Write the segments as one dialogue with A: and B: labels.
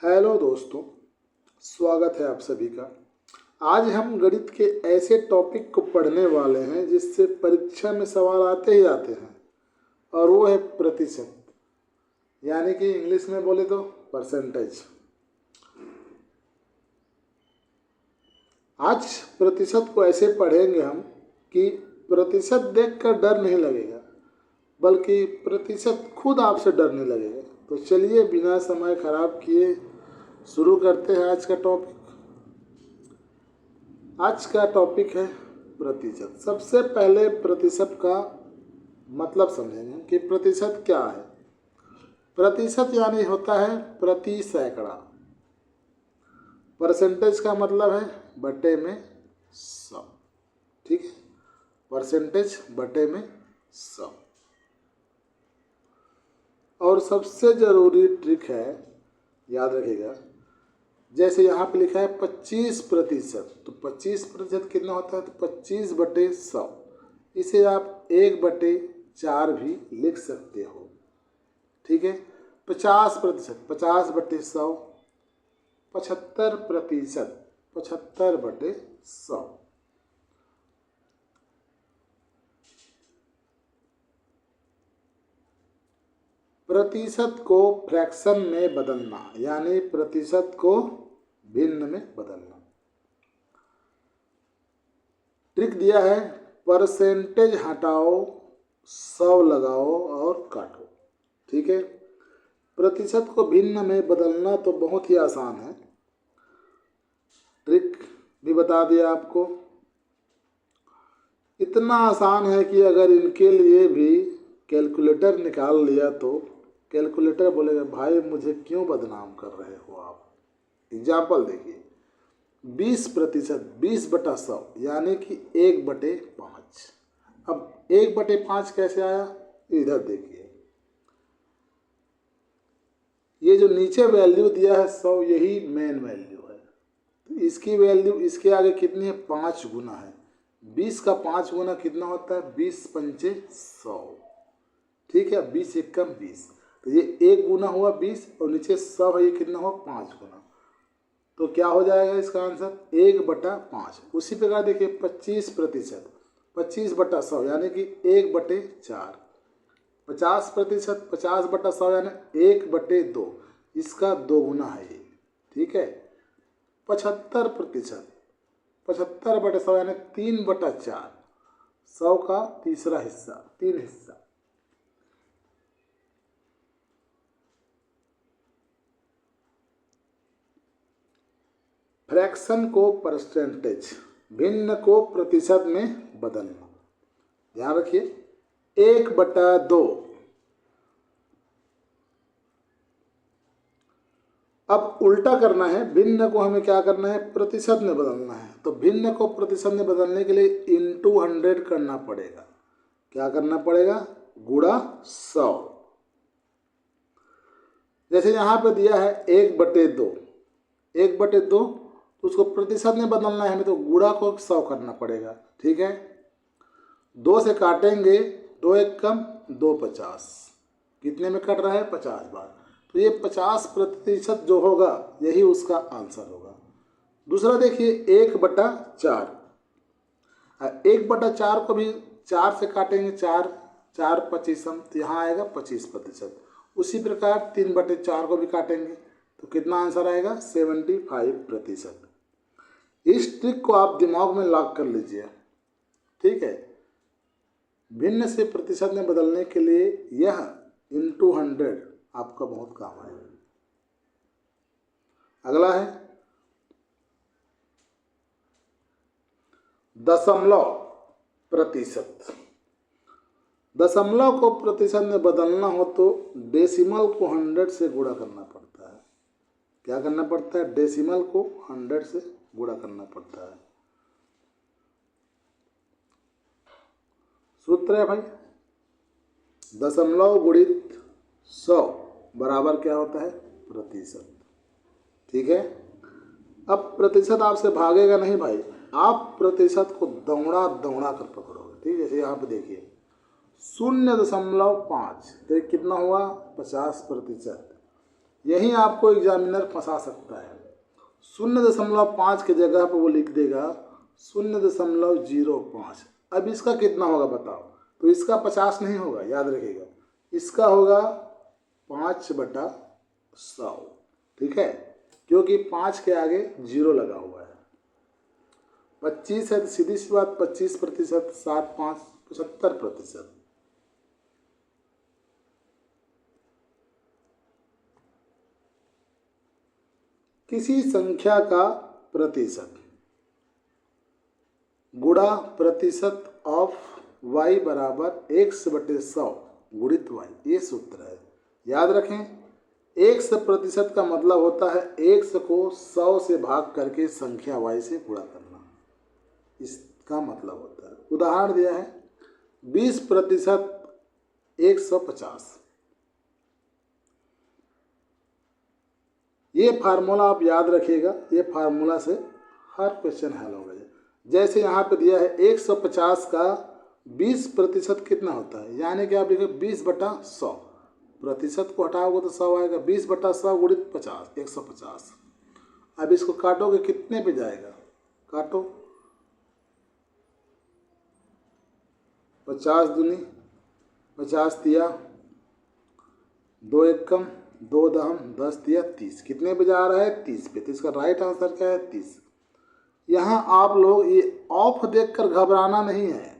A: Hello दोस्तों, स्वागत है आप सभी का। आज हम गणित के ऐसे टॉपिक को पढ़ने वाले हैं जिससे परीक्षा में सवाल आते ही आते हैं, और वो है प्रतिशत, यानी कि इंग्लिश में बोले तो परसेंटेज। आज प्रतिशत को ऐसे पढ़ेंगे हम कि प्रतिशत देखकर डर नहीं लगेगा, बल्कि प्रतिशत खुद आपसे डरने लगेगा। तो चलिए बिना समय खराब किए शुरू करते हैं आज का टॉपिक। आज का टॉपिक है प्रतिशत। सबसे पहले प्रतिशत का मतलब समझेंगे कि प्रतिशत क्या है। प्रतिशत यानी होता है प्रति सैकड़ा। परसेंटेज का मतलब है बटे में 100। ठीक है, परसेंटेज बटे में 100। और सबसे ज़रूरी ट्रिक है, याद रखिएगा, जैसे यहाँ पे लिखा है 25%, तो 25% कितना होता है, तो 25/100। इसे आप 1/4 भी लिख सकते हो। ठीक है, 50%, 50/100, 75%, 75/100। प्रतिशत को फ्रैक्शन में बदलना, यानी प्रतिशत को भिन्न में बदलना। ट्रिक दिया है, परसेंटेज हटाओ, 100 लगाओ और काटो। ठीक है, प्रतिशत को भिन्न में बदलना तो बहुत ही आसान है। ट्रिक भी बता दिया आपको। इतना आसान है कि अगर इनके लिए भी कैलकुलेटर निकाल लिया तो कैलकुलेटर बोलेगा, भाई मुझे क्यों बदनाम कर रहे हो आप। एग्जाम्पल देखिए, 20%, 20/100 यानी कि 1/5। अब 1/5 कैसे आया, इधर देखिए, ये जो नीचे वैल्यू दिया है 100, यही मेन वैल्यू है। तो इसकी वैल्यू इसके आगे कितनी है, 5 गुना है। 20 का 5 गुना कितना होता है, 20×5 100। ठीक है, 20 एकम 20, तो ये 1 गुना हुआ 20, और नीचे 100 है, ये कितना हुआ, 5 गुना। तो क्या हो जाएगा इसका आंसर, 1/5। उसी प्रकार देखिए 25%, 25/100 यानी कि 1/4। 50%, 50/100 यानी 1/2, इसका 2 गुना है ये। ठीक है, 75%, 75/100 यानी 3/4, 100 का तीसरा हिस्सा, 3 हिस्सा। फ्रैक्शन को परसेंटेज, भिन्न को प्रतिशत में बदलना। ध्यान रखिए, 1/2। अब उल्टा करना है, भिन्न को हमें क्या करना है, प्रतिशत में बदलना है। तो भिन्न को प्रतिशत में बदलने के लिए × 100 करना पड़ेगा। क्या करना पड़ेगा, गुणा 100। जैसे यहाँ पे दिया है 1/2, 1/2, तो उसको प्रतिशत में बदलना है हमें, तो गुणा को 100 करना पड़ेगा। ठीक है, 2 से काटेंगे, 2 एकम 2 50, कितने में कट रहा है, 50 बार। तो ये 50% जो होगा यही उसका आंसर होगा। दूसरा देखिए 1/4, 1/4 को भी 4 से काटेंगे, 4 4 25, तो यहाँ आएगा 25%। उसी प्रकार 3/4 को भी काटेंगे, तो कितना आंसर आएगा, 75%। इस ट्रिक को आप दिमाग में लॉक कर लीजिए। ठीक है, भिन्न से प्रतिशत में बदलने के लिए यह × 100 आपका बहुत काम आएगा। अगला है दशमलव प्रतिशत। दशमलव को प्रतिशत में बदलना हो तो डेसिमल को 100 से गुणा करना पड़ता है। क्या करना पड़ता है, डेसिमल को 100 से गुणा करना पड़ता है। सूत्र है भाई, दशमलव गुणित 100 बराबर क्या होता है, प्रतिशत। ठीक है, अब प्रतिशत आपसे भागेगा नहीं भाई, आप प्रतिशत को दौड़ा दौड़ा कर पकड़ोगे। ठीक है, जैसे यहाँ पे देखिए 0.5, तो कितना हुआ, 50%। यही आपको एग्जामिनर फंसा सकता है। 0.5 की जगह पर वो लिख देगा 0.05। अब इसका कितना होगा बताओ। तो इसका 50 नहीं होगा, याद रखिएगा, इसका होगा 5/100। ठीक है, क्योंकि 5 के आगे 0 लगा हुआ है। 25 है तो सीधी सी बात 25%, 7 5 75%। किसी संख्या का प्रतिशत गुणा प्रतिशत ऑफ y बराबर x/100 गुणित y, ये सूत्र है। याद रखें, x प्रतिशत का मतलब होता है x को 100 से भाग करके संख्या y से गुणा करना, इसका मतलब होता है। उदाहरण दिया है 20% 150। ये फार्मूला आप याद रखिएगा, ये फार्मूला से हर क्वेश्चन हल होगा। जैसे यहाँ पे दिया है 150 का 20% कितना होता है, यानी कि आप लिखे 20/100, प्रतिशत को हटाओगे तो 100 आएगा। 20/100 गुणित 50, 150। अब इसको काटोगे कितने पे जाएगा, काटो, 50 दूनी 50 दिया, 2 एकम 2 दहम 10 दिया 30, कितने पे जा रहा है, 30 पे। तो इसका राइट आंसर क्या है, 30। यहाँ आप लोग ये ऑफ देखकर घबराना नहीं है,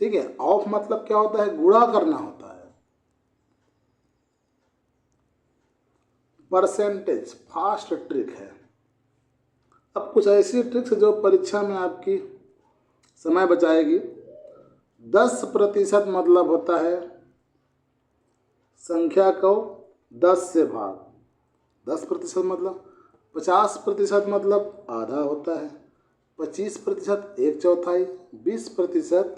A: ठीक है। ऑफ मतलब क्या होता है, गुणा करना होता है। परसेंटेज फास्ट ट्रिक है। अब कुछ ऐसी ट्रिक्स जो परीक्षा में आपकी समय बचाएगी। 10% मतलब होता है संख्या को 10 से भाग, 10% मतलब 50% मतलब आधा होता है, 25% 1/4, 20%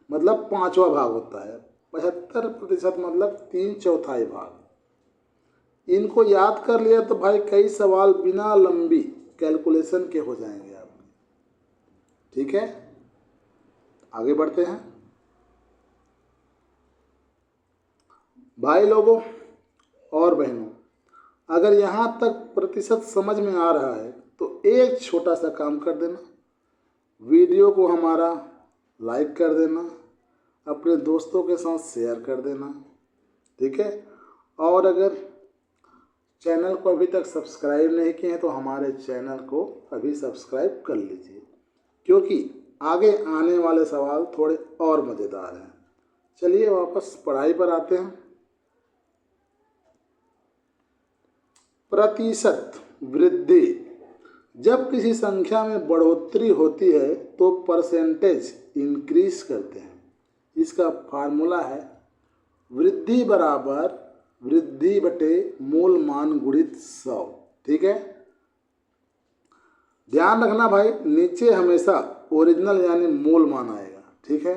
A: मतलब 5वां भाग होता है, 75% मतलब 3/4 भाग। इनको याद कर लिया तो भाई कई सवाल बिना लंबी कैलकुलेशन के हो जाएंगे आपके। ठीक है, आगे बढ़ते हैं भाई लोगों और बहनों। अगर यहाँ तक प्रतिशत समझ में आ रहा है तो एक छोटा सा काम कर देना, वीडियो को हमारा लाइक कर देना, अपने दोस्तों के साथ शेयर कर देना, ठीक है। और अगर चैनल को अभी तक सब्सक्राइब नहीं किए हैं तो हमारे चैनल को अभी सब्सक्राइब कर लीजिए, क्योंकि आगे आने वाले सवाल थोड़े और मज़ेदार हैं। चलिए वापस पढ़ाई पर आते हैं। प्रतिशत वृद्धि, जब किसी संख्या में बढ़ोतरी होती है तो परसेंटेज इंक्रीज करते हैं। इसका फार्मूला है वृद्धि बराबर वृद्धि बटे मूल मान गुणित 100। ठीक है, ध्यान रखना भाई, नीचे हमेशा ओरिजिनल यानी मूल मान आएगा। ठीक है,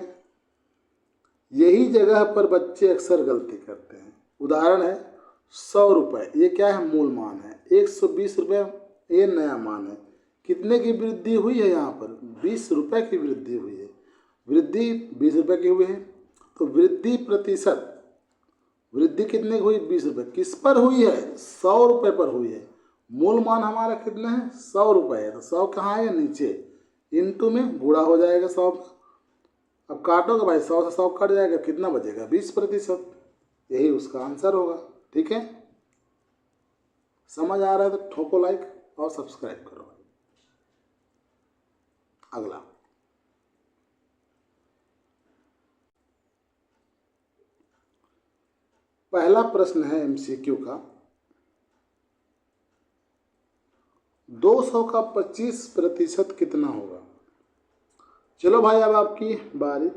A: यही जगह पर बच्चे अक्सर गलती करते हैं। उदाहरण है 100 रुपये, ये क्या है, मूल मान है। 120 रुपये ये नया मान है। कितने की वृद्धि हुई है, यहाँ पर 20 रुपये की वृद्धि हुई है। वृद्धि 20 रुपये की हुई है, तो वृद्धि प्रतिशत, वृद्धि कितने की हुई, 20 रुपये। किस पर हुई है, 100 रुपये पर हुई है। मूल मान हमारा कितना है, 100 रुपये है, तो 100 कहाँ है, नीचे, इंटू में गुणा हो जाएगा 100 का। अब काटोगे भाई, 100 से 100 कट जाएगा, कितना बचेगा, 20%। यही उसका आंसर होगा। ठीक है, समझ आ रहा है तो ठोको लाइक और सब्सक्राइब करो। अगला पहला प्रश्न है एमसीक्यू का, 200 का 25% कितना होगा। चलो भाई अब आपकी बारी।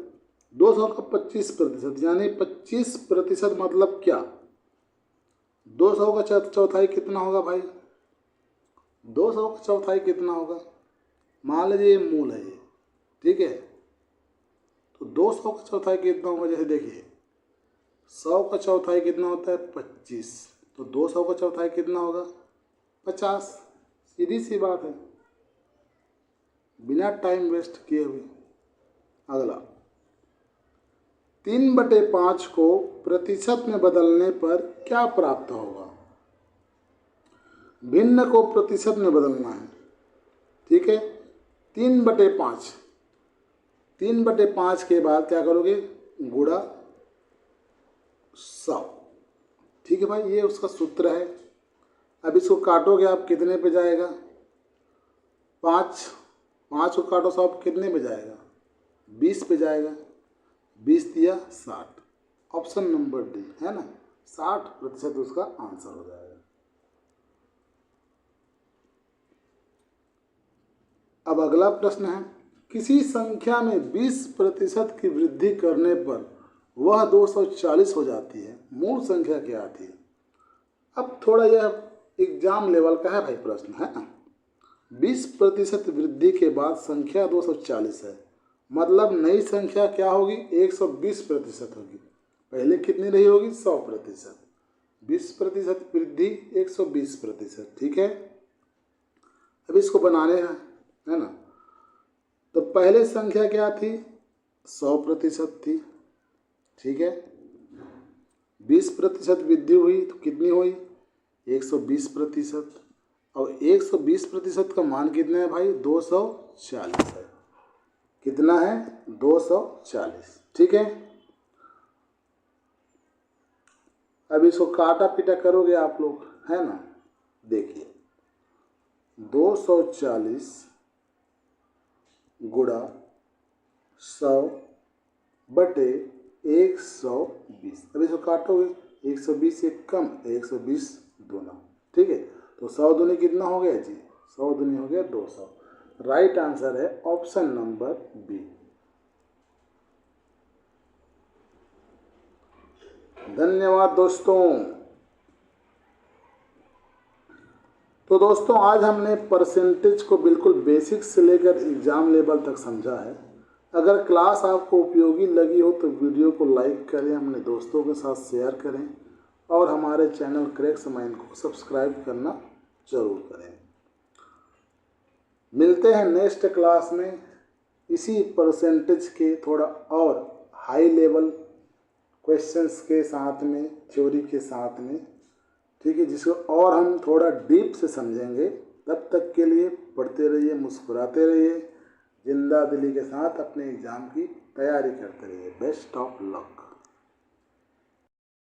A: 200 का 25% यानी 25% मतलब क्या, 200 का चौथाई कितना होगा भाई, 200 का चौथाई कितना होगा। मान लीजिए ये मूल है ये, ठीक है, तो 200 का चौथाई कितना होगा। जैसे देखिए 100 का चौथाई कितना होता है, 25, तो 200 का चौथाई कितना होगा, 50। सीधी सी बात है, बिना टाइम वेस्ट किए हुए। अगला 3/5 को प्रतिशत में बदलने पर क्या प्राप्त होगा। भिन्न को प्रतिशत में बदलना है, ठीक है। 3/5, 3/5 के बाद क्या करोगे, गुणा 100, ठीक है भाई, ये उसका सूत्र है। अब इसको काटोगे आप, कितने पे जाएगा, 5 को काटो 100 कितने पे जाएगा, 20 पे जाएगा। 20 दिया 60, ऑप्शन नंबर डी है ना, 60% उसका आंसर हो जाएगा। अब अगला प्रश्न है, किसी संख्या में 20% की वृद्धि करने पर वह 240 हो जाती है, मूल संख्या क्या आती है। अब थोड़ा यह एग्जाम लेवल का है भाई प्रश्न, है ना। 20% वृद्धि के बाद संख्या 240 है, मतलब नई संख्या क्या होगी, 120% होगी। पहले कितनी रही होगी, 100%। 20% वृद्धि 120%, ठीक है। अब इसको बनाने हैं, है ना। तो पहले संख्या क्या थी, 100% थी, ठीक है। 20% वृद्धि हुई तो कितनी हुई, 120%। और 120% का मान कितना है भाई, 240 है। कितना है, 240, ठीक है। अब इसको काटा पीटा करोगे आप लोग, है ना। देखिए 240 गुणा 100/120। अब इसको काटोगे, 120 एक कम, 120 दूना, ठीक है। तो 100 दूनी कितना हो गया जी, 100 दूनी हो गया 200। राइट आंसर है ऑप्शन नंबर बी। धन्यवाद दोस्तों। तो दोस्तों आज हमने परसेंटेज को बिल्कुल बेसिक से लेकर एग्ज़ाम लेवल तक समझा है। अगर क्लास आपको उपयोगी लगी हो तो वीडियो को लाइक करें, अपने दोस्तों के साथ शेयर करें और हमारे चैनल क्रैक्स माइंड को सब्सक्राइब करना जरूर करें। मिलते हैं नेक्स्ट क्लास में इसी परसेंटेज के थोड़ा और हाई लेवल क्वेश्चंस के साथ में, थ्योरी के साथ में, ठीक है, जिसको और हम थोड़ा डीप से समझेंगे। तब तक के लिए पढ़ते रहिए, मुस्कुराते रहिए, जिंदा दिली के साथ अपने एग्ज़ाम की तैयारी करते रहिए। Best of luck.